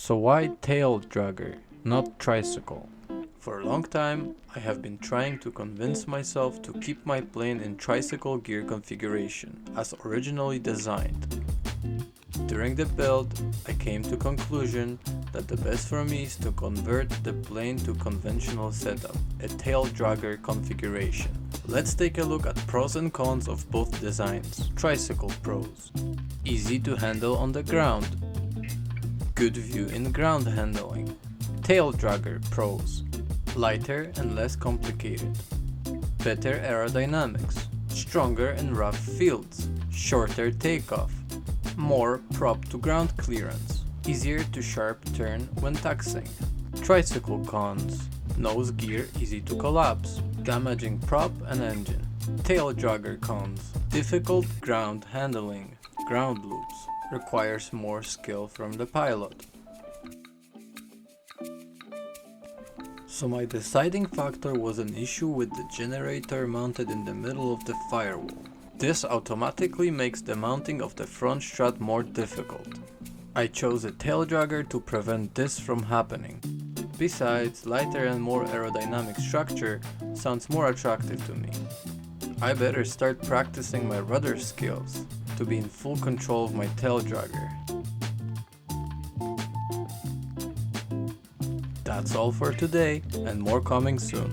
So why TAILDRAGGER, not tricycle? For a long time, I have been trying to convince myself to keep my plane in tricycle gear configuration, as originally designed. During the build, I came to conclusion that the best for me is to convert the plane to conventional setup, a TAILDRAGGER configuration. Let's take a look at pros and cons of both designs. Tricycle pros: easy to handle on the ground, good view in ground handling. TAILDRAGGER pros: lighter and less complicated, better aerodynamics, stronger in rough fields, shorter takeoff, more prop to ground clearance, easier to sharp turn when taxiing. Tricycle cons: nose gear easy to collapse, damaging prop and engine. TAILDRAGGER cons: difficult ground handling, ground loops, requires more skill from the pilot. So my deciding factor was an issue with the generator mounted in the middle of the firewall. This automatically makes the mounting of the front strut more difficult. I chose a TAILDRAGGER to prevent this from happening. Besides, lighter and more aerodynamic structure sounds more attractive to me. I better start practicing my rudder skills to be in full control of my TAILDRAGGER. That's all for today, and more coming soon.